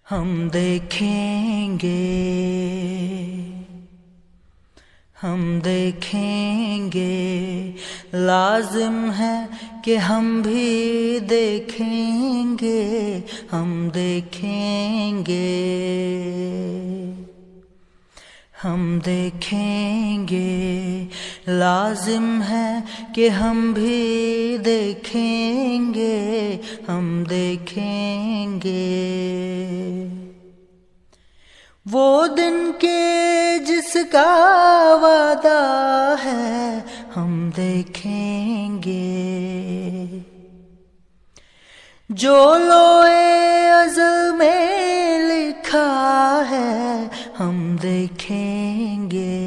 ہم دیکھیں گے، ہم دیکھیں گے، لازم ہے کہ ہم بھی دیکھیں گے، ہم دیکھیں گے، ہم دیکھیں گے، لازم ہے کہ ہم بھی دیکھیں گے، ہم دیکھیں گے، وہ دن کے جس کا وعدہ ہے ہم دیکھیں گے، جو لوح ازل میں لکھا ہے ہم دیکھیں گے،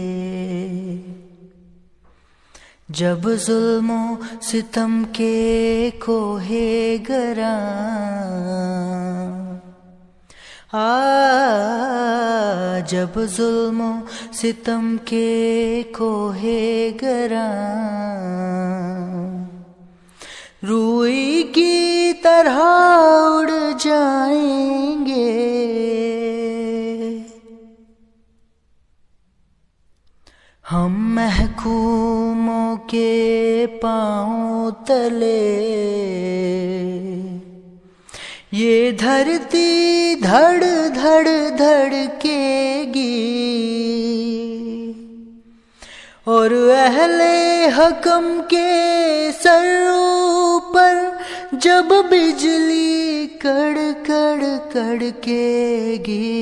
جب ظلم و ستم کے کوہ گراں جب ظلم و ستم کے کوہ گراں روئی کی طرح اڑ جائیں گے، ہم محکوموں کے پاؤں تلے یہ دھرتی دھڑ دھڑ دھڑکے گی، اور اہل حکم کے سروں پر جب بجلی کڑ کڑ کڑکے گی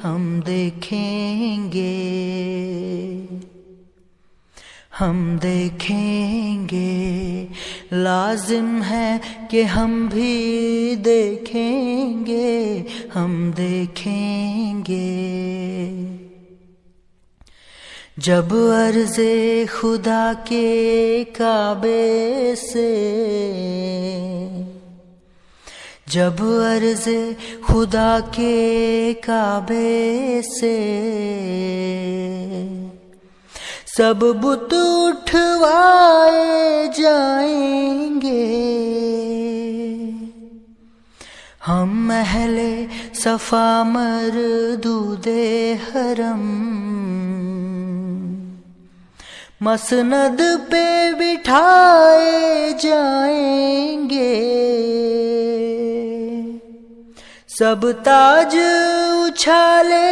ہم دیکھیں گے، ہم دیکھیں گے، لازم ہے کہ ہم بھی دیکھیں گے، ہم دیکھیں گے، جب عرض خدا کے کعبے سے، جب عرض خدا کے کعبے سے سب بت اٹھوائے جائیں گے، ہم اہل صفا مردود حرم مسند پہ بٹھائے جائیں گے، سب تاج اچھالے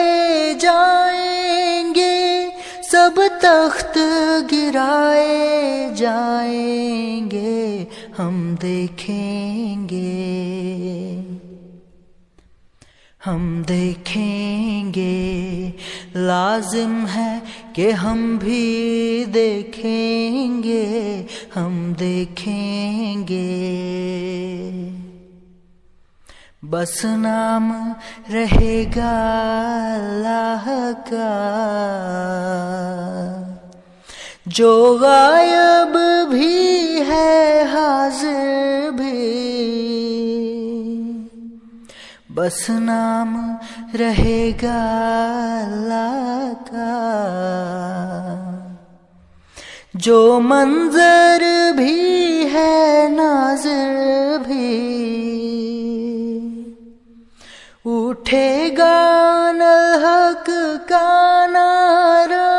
جائیں گے، سب تخت گرائے جائیں گے، ہم دیکھیں گے، ہم دیکھیں گے، لازم ہے کہ ہم بھی دیکھیں گے، ہم دیکھیں گے، بس نام رہے گا اللہ کا جو غائب بھی ہے حاضر بھی، بس نام رہے گا اللہ کا جو منظر بھی ہے ناظر بھی، اٹھے گا الحق کا نعرہ،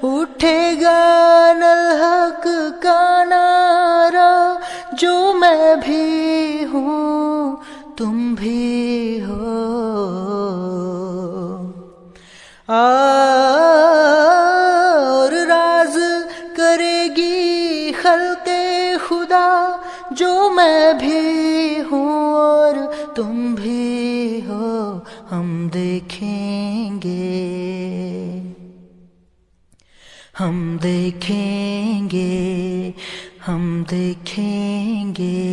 اٹھے گا الحق کا نعرہ، جو میں بھی ہوں تم بھی ہو، اور راز کرے گی خلق خدا جو میں بھی ہوں اور تم بھی ہو، ہم دیکھیں گے، ہم دیکھیں گے، ہم دیکھیں گے،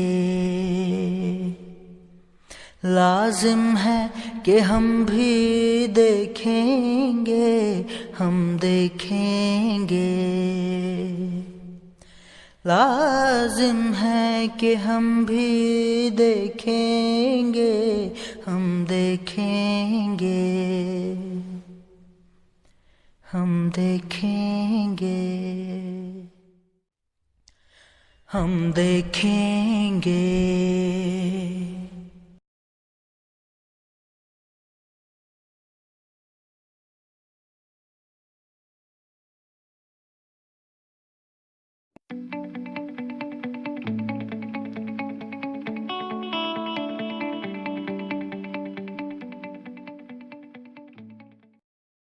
لازم ہے کہ ہم بھی دیکھیں گے، ہم دیکھیں گے، لازم ہے کہ ہم بھی دیکھیں گے، ہم دیکھیں گے، ہم دیکھیں گے، ہم دیکھیں گے.